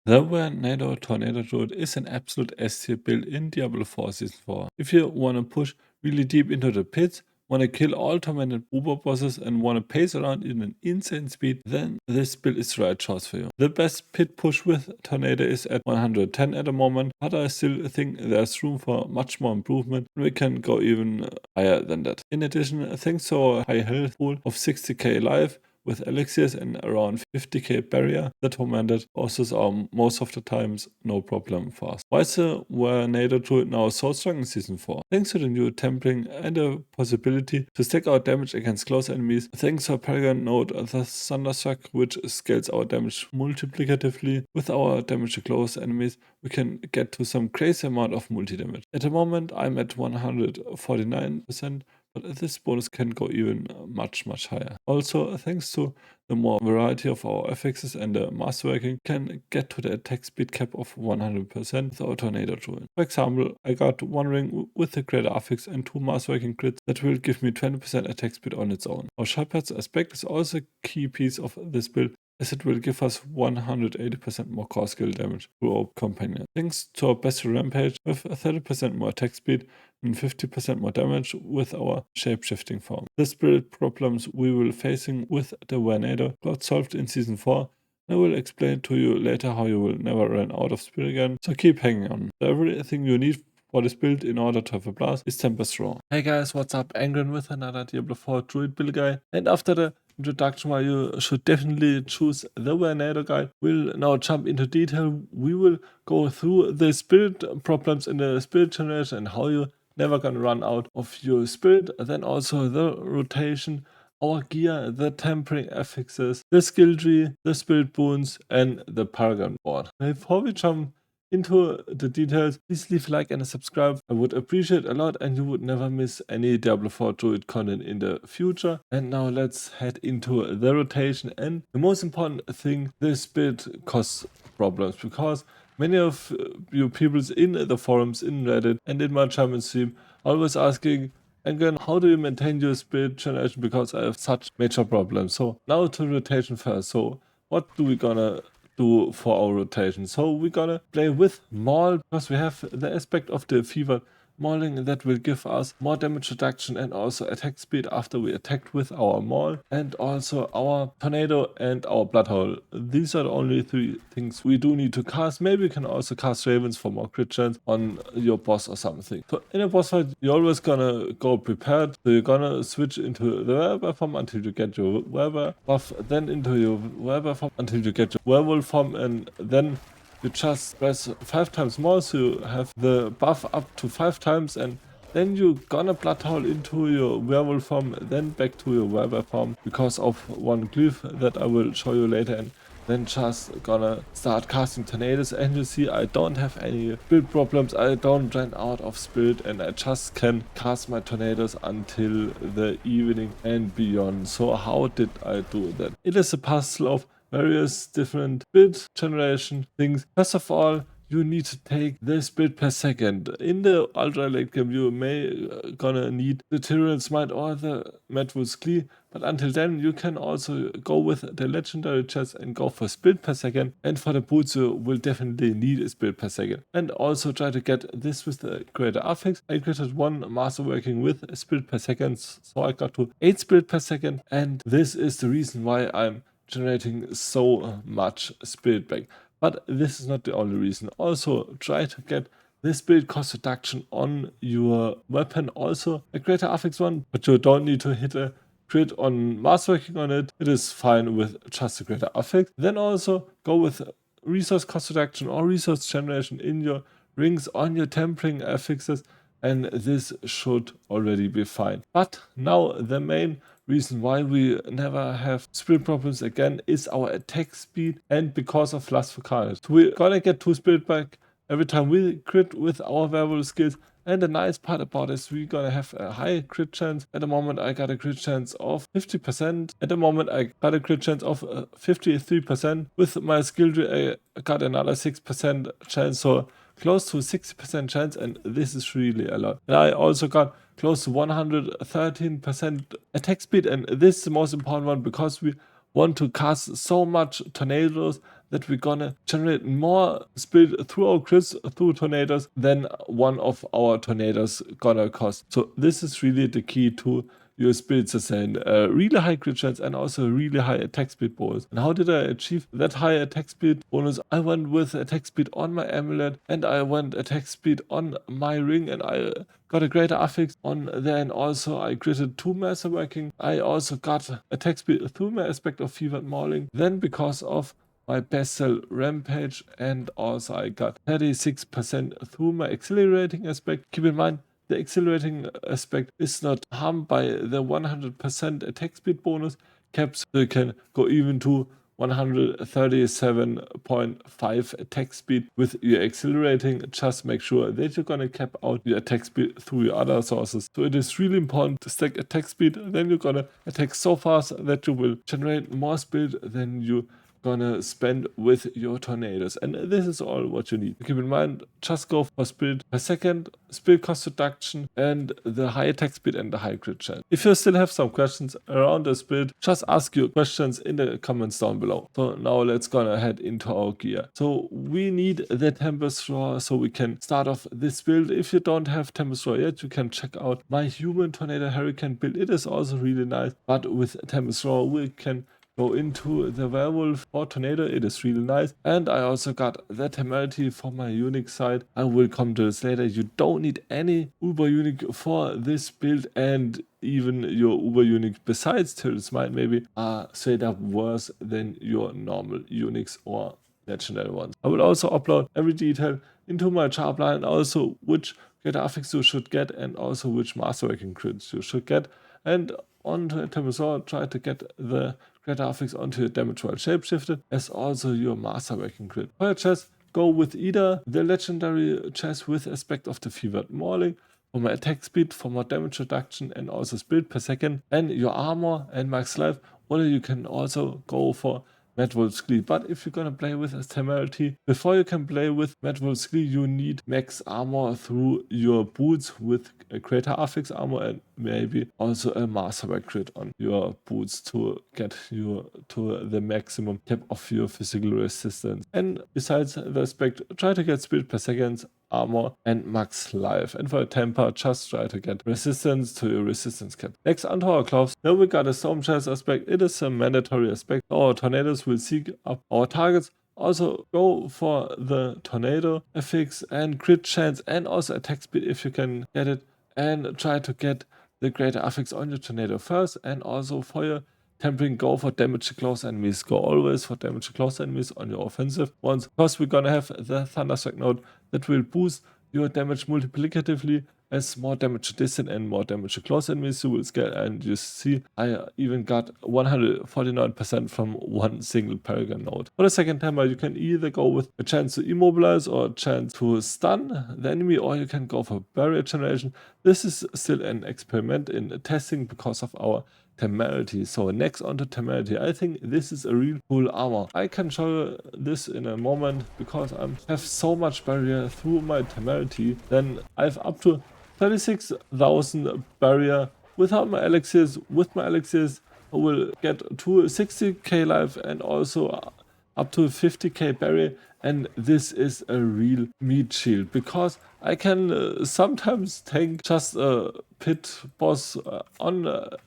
The WERENADO Tornado Druid is an absolute S-tier build in Diablo 4 Season 4. If you wanna push really deep into the pits, wanna kill all tormented uber bosses and wanna pace around in an insane speed, then this build is the right choice for you. The best pit push with Tornado is at 110 at the moment, but I still think there's room for much more improvement and we can go even higher than that. In addition, thanks to our high health pool of 60k life, with elixirs and around 50k barrier, the tormented bosses are most of the times no problem for us. Why is the WERENADO Druid now so strong in Season 4? Thanks to the new tempering and the possibility to stack our damage against close enemies, thanks to our Paragon node, the Thunderstruck, which scales our damage multiplicatively. With our damage to close enemies, we can get to some crazy amount of multi-damage. At the moment, I'm at 149%, but this bonus can go even much higher. Also, thanks to the more variety of our affixes and the masterworking, can get to the attack speed cap of 100% with our Tornado Druid. For example, I got one ring with the greater affix and 2 masterworking crits that will give me 20% attack speed on its own. Our Shepherd's aspect is also a key piece of this build, as it will give us 180% more core skill damage through our companion. Thanks to our best rampage with 30% more attack speed and 50% more damage with our shape-shifting form. This build problems we will facing with the WERENADO got solved in Season 4. I will explain to you later how you will never run out of spirit again, so keep hanging on. So everything you need for this build in order to have a blast is Tempest Raw. Hey guys, what's up? Angren with another Diablo 4 Druid Build guy. And after the introduction why you should definitely choose the WERENADO guide, we'll now jump into detail. We will go through the spirit problems in the spirit generation and how you never gonna run out of your spirit. Then also the rotation, our gear, the tempering affixes, the skill tree, the spirit boons, and the Paragon Board. Before we jump into the details, please leave a like and a subscribe. I would appreciate a lot and you would never miss any Diablo 4 Druid content in the future. And now let's head into the rotation. And the most important thing, this build causes problems because many of you people in the forums, in Reddit, and in my German stream always asking, again, how do you maintain your spirit generation because I have such major problems. So now to rotation first. So what do we gonna do for our rotation? So we're gonna play with maul because we have the aspect of the fever mauling that will give us more damage reduction and also attack speed after we attacked with our maul, and also our tornado and our blood hole. These are the only 3 things we do need to cast. Maybe you can also cast ravens for more crit chance on your boss or something. So in a boss fight you're always gonna go prepared, so you're gonna switch into the werewolf form until you get your werewolf buff, then into your werewolf form until you get your werewolf form, and then you just press 5 times more, so you have the buff up to 5 times, and then you gonna blood hole into your werewolf form, then back to your werewolf form because of one glyph that I will show you later, and then just gonna start casting tornadoes. And you see I don't have any build problems, I don't run out of spirit, and I just can cast my tornadoes until the evening and beyond. So how did I do that? It is a puzzle of various different build generation things. First of all, you need to take this build per second. In the ultra late game you may gonna need the Tyrant's Smite or the Medwul's Glee, but until then you can also go with the legendary chest and go for speed per second, and for the boots you will definitely need a speed per second. And also try to get this with the greater affix. I created 1 master working with speed per second, so I got to 8 speed per second, and this is the reason why I'm generating so much spirit back. But this is not the only reason. Also try to get this build cost reduction on your weapon, also a greater affix one, but you don't need to hit a crit on masterworking on it. It is fine with just a greater affix. Then also go with resource cost reduction or resource generation in your rings on your tempering affixes, and this should already be fine. But now the main reason why we never have spirit problems again is our attack speed, and because of Lust for Carnage. So we're gonna get 2 spirit back every time we crit with our werewolf skills, and the nice part about this, we're gonna have a high crit chance. At the moment I got a crit chance of 50%. At the moment I got a crit chance of 53%. With my skill tree I got another 6% chance, so close to 60% chance, and this is really a lot. And I also got close to 113% attack speed, and this is the most important one because we want to cast so much tornadoes that we're gonna generate more speed through our crits, through tornadoes, than one of our tornadoes gonna cost. So this is really the key to your speed sustain, really high crit chance and also really high attack speed bonus. And how did I achieve that high attack speed bonus? I went with attack speed on my amulet, and I went attack speed on my ring, and I got a greater affix on there, and also I critted 2 masterworking. I also got attack speed through my aspect of fevered mauling. Then because of my best sell rampage, and also I got 36% through my accelerating aspect. Keep in mind, the accelerating aspect is not harmed by the 100% attack speed bonus caps, so you can go even to 137.5 attack speed with your accelerating. Just make sure that you're gonna cap out your attack speed through your other sources. So it is really important to stack attack speed, then you're gonna attack so fast that you will generate more speed than you gonna spend with your tornadoes. And this is all what you need. Keep in mind, just go for speed per second, speed cost reduction, and the high attack speed and the high crit chance. If you still have some questions around the speed, just ask your questions in the comments down below. So now let's gonna head into our gear. So we need the Tempest Roar so we can start off this build. If you don't have Tempest Roar yet, you can check out my human tornado hurricane build. It is also really nice, but with Tempest Roar we can go into the werewolf or tornado. It is really nice. And I also got the temerity for my unique side. I will come to this later. You don't need any uber unique for this build, and even your uber unique besides Tilt's Might maybe are straight up worse than your normal uniques or legendary ones. I will also upload every detail into my charplaner, and also which greater affix you should get, and also which masterworking crits you should get. And onto Tempest Roar, try to get the greater affix onto your damage while shapeshifted, as also your masterworking crit. For your chest, go with either the legendary chest with aspect of the fevered mauling for my attack speed, for more damage reduction, and also speed per second, and your armor and max life, or you can also go for Werewolf's Glee. But if you're gonna play with a temerity, before you can play with Werewolf's Glee, you need max armor through your boots with a greater affix armor, and maybe also a masterwork crit on your boots to get you to the maximum cap of your physical resistance. And besides the aspect, try to get speed per second, armor, and max life. And for a temper, just try to get resistance to your resistance cap. Next, onto our gloves. Now we got a storm chest aspect. It is a mandatory aspect. Our tornadoes will seek up our targets. Also go for the tornado affix and crit chance, and also attack speed if you can get it, and try to get the greater affix on your tornado first. And also for your tempering, go for damage to close enemies. Go always for damage to close enemies on your offensive ones, because we're gonna have the Thunderstruck node that will boost your damage multiplicatively as more damage to distant and more damage to close enemies you will scale. And you see, I even got 149% from one single Paragon node. For the second timer, you can either go with a chance to immobilize or a chance to stun the enemy, or you can go for barrier generation. This is still an experiment in testing because of our temerity. So next onto temerity, I think this is a real cool armor. I can show you this in a moment, because I have so much barrier through my temerity. Then I have up to 36,000 barrier without my elixirs. With my elixirs, I will get to 60k life and also up to 50k barrier. And this is a real meat shield, because I can sometimes tank just a pit boss on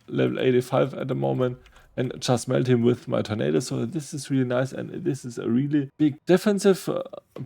level 85 at the moment and just melt him with my tornado. So this is really nice, and this is a really big defensive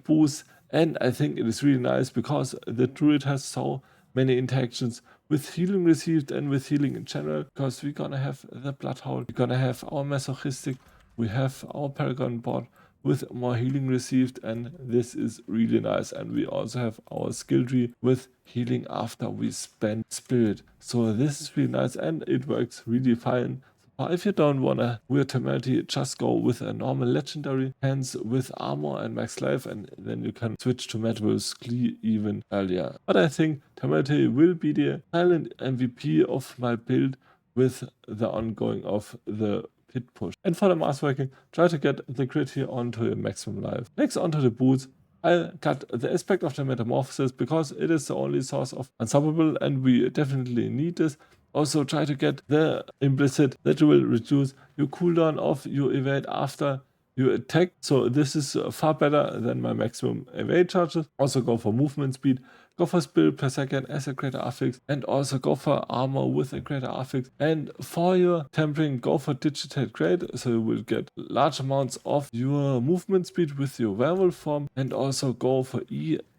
boost. And I think it is really nice because the druid has so many interactions with healing received and with healing in general, because we're gonna have the bloodhound, we're gonna have our masochistic, we have our Paragon Board with more healing received, and this is really nice. And we also have our Skilltree with healing after we spend spirit. So this is really nice, and it works really fine. If you don't wanna wear temerity, just go with a normal legendary hands with armor and max life, and then you can switch to Werewolf's Glee even earlier. But I think temerity will be the silent MVP of my build with the ongoing of the pit push. And for the masterworking, try to get the crit here onto your maximum life. Next, onto the boots, I got the aspect of the metamorphosis because it is the only source of unstoppable, and we definitely need this. Also try to get the implicit that will reduce your cooldown of your evade after you attack. So this is far better than my maximum evade charges. Also go for movement speed, go for spirit per second as a greater affix, and also go for armor with a greater affix. And for your tempering, go for digitate grade, so you will get large amounts of your movement speed with your werewolf form, and also go for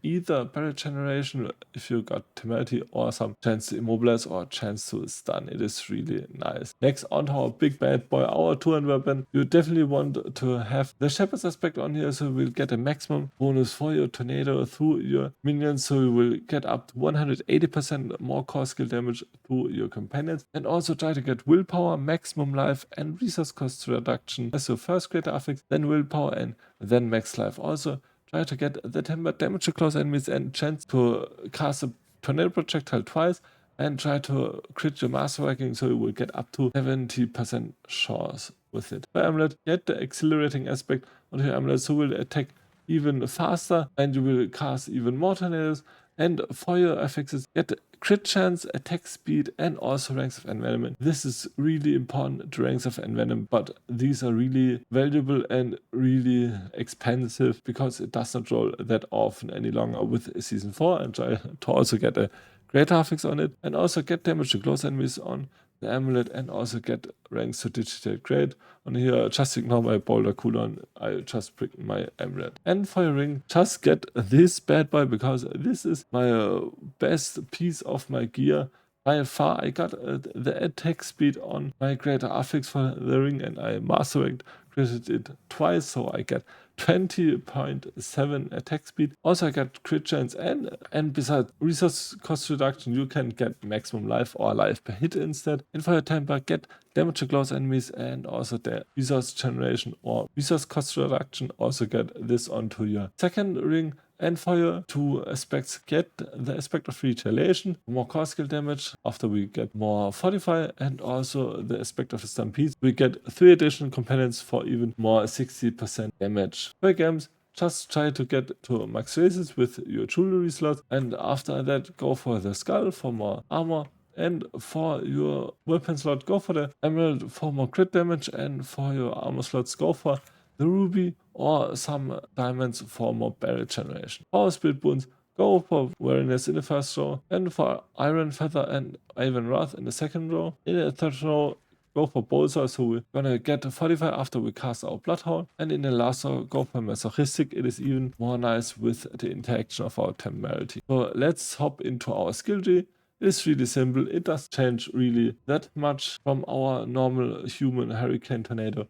either barrier generation if you got temerity, or some chance to immobilize or chance to stun. It is really nice. Next, on to our big bad boy, our two-hand weapon. You definitely want to have the shepherd's aspect on here, so you will get a maximum bonus for your tornado through your minions, so you will get up to 180% more core skill damage to your companions. And also try to get willpower, maximum life, and resource cost reduction as your first greater affix, then willpower, and then max life. Also try to get the tempered damage to close enemies and chance to cast a tornado projectile twice, and try to crit your master viking, so you will get up to 70% chance with it. For amulet, get the accelerating aspect on your amulet, so will attack even faster and you will cast even more tornadoes. And for your affixes, get crit chance, attack speed, and also ranks of envenomment. This is really important to ranks of envenom, but these are really valuable and really expensive because it does not roll that often any longer with Season 4, and try to also get a great affix on it, and also get damage to close enemies on the amulet, and also get ranks to digitate grade. On here, just ignore my boulder cooldown, I just picked my amulet. And for your ring, just get this bad boy, because this is my best piece of my gear. By far, I got the attack speed on my greater affix for the ring, and I master ranked critted it twice, so I get 20.7 attack speed. Also I got crit chance, and besides resource cost reduction, you can get maximum life or life per hit instead. And for your temper, get damage to close enemies, and also the resource generation or resource cost reduction. Also get this onto your second ring. And for your two aspects, get the aspect of retaliation, more core skill damage after we get more fortify, and also the aspect of the stampede. We get 3 additional companions for even more 60% damage. For games, just try to get to max races with your jewelry slots, and after that go for the skull for more armor. And for your weapon slot, go for the emerald for more crit damage, and for your armor slots, go for the ruby or some diamonds for more barrel generation. For spirit boons, go for weariness in the first row, and for iron feather and iron wrath in the second row. In the third row, go for bolster, so we're gonna get 45 after we cast our bloodhound. And in the last row, go for masochistic. It is even more nice with the interaction of our temerity. So let's hop into our skill tree. It's really simple. It doesn't change really that much from our normal human hurricane tornado.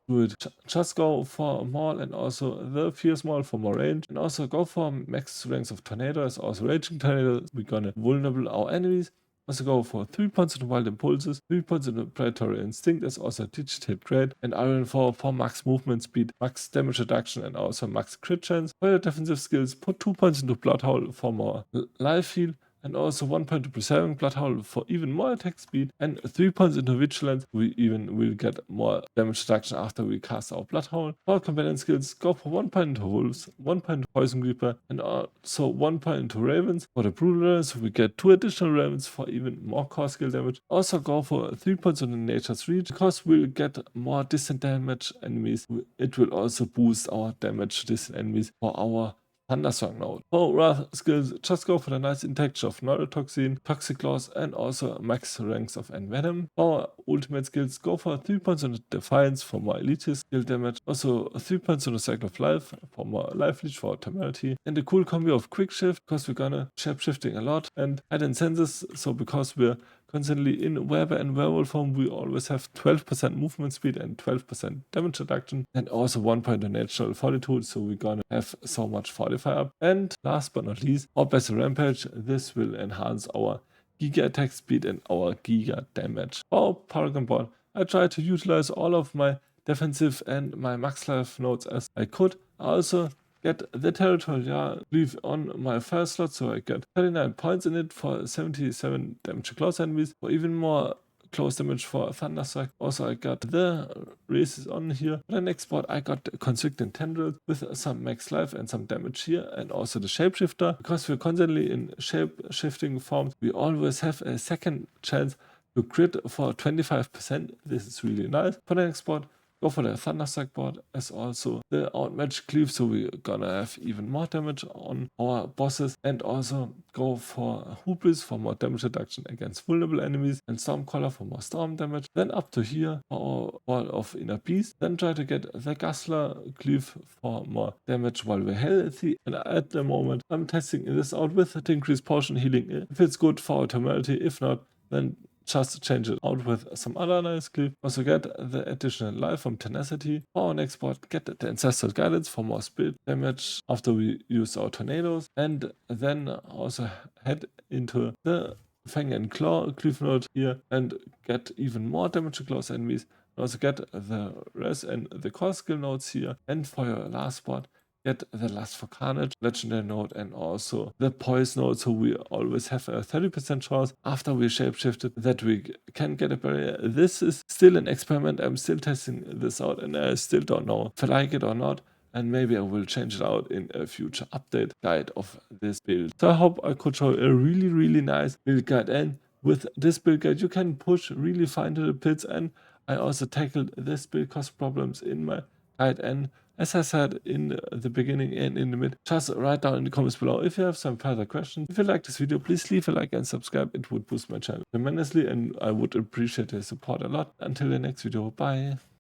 Just go for maul, and also the fierce maul for more range, and also go for max ranks of tornado as also raging tornado. We're gonna vulnerable our enemies. Also go for 3 points in wild impulses, 3 points in predatory instinct as also digitate grade, and iron for max movement speed, max damage reduction, and also max crit chance. For your defensive skills, put 2 points into bloodhowl for more life heal, and also 1 point to preserving bloodhowl for even more attack speed, and 3 points into vigilance. We even will get more damage reduction after we cast our bloodhowl. For companion skills, go for 1 point into wolves, 1 point into poison creeper, and also 1 point into ravens. For the brawler, so we get 2 additional ravens for even more core skill damage. Also go for 3 points into nature's reach, because we'll get more distant damage enemies. It will also boost our damage to distant enemies for our Thunderstorm node. For wrath skills, just go for the nice interaction of neurotoxin, toxic claws, and also max ranks of envenom. For ultimate skills, go for 3 points on the defiance for more elitist skill damage, also 3 points on the cycle of life for more life leech for temerity, and the cool combo of quick shift, because we're gonna shape shifting a lot, and hidden senses, so because we're constantly in werewolf and werewolf form, we always have 12% movement speed and 12% damage reduction, and also 1 point on natural fortitude, so we're gonna have so much fortify up. And last but not least, our best rampage. This will enhance our giga attack speed and our giga damage. For Paragon Board, I try to utilize all of my defensive and my max life nodes as I could. I also get the territorial leave on my first slot, so I get 39 points in it for 77 damage to close enemies, for even more close damage for Thunderstrike. Also I got the races on here. For the next board I got Constricting Tendrils with some max life and some damage here, and also the Shapeshifter. Because we're constantly in shape-shifting forms, we always have a second chance to crit for 25%. This is really nice. For the next board, Go for the Thunderstruck board as also the outmatch cleave, so we're gonna have even more damage on our bosses, and also go for Hubris for more damage reduction against vulnerable enemies, and Stormcaller for more storm damage. Then up to here for our Wall of Inner Beast. Then try to get the Guzzler cleave for more damage while we're healthy, and at the moment I'm testing this out with the increased potion healing. If it's good for our temerity, if not, then just change it out with some other nice cleave. Also get the additional life from tenacity. For our next board, get the ancestral guidance for more speed damage after we use our tornadoes, and then also head into the Fang and Claw cleave node here and get even more damage to close enemies. Also get the res and the core skill nodes here, and for your last board, get the Lust for Carnage legendary node and also the Poise node, so we always have a 30% chance after we shapeshifted that we can get a barrier. This is still an experiment. I'm still testing this out, and I still don't know if I like it or not, and maybe I will change it out in a future update guide of this build. So I hope I could show a really nice build guide, and with this build guide you can push really far into the pits, and I also tackled this build cost problems in my guide. And as I said in the beginning and in the mid, just write down in the comments below if you have some further questions. If you like this video, please leave a like and subscribe. It would boost my channel tremendously, and I would appreciate your support a lot. Until the next video, bye.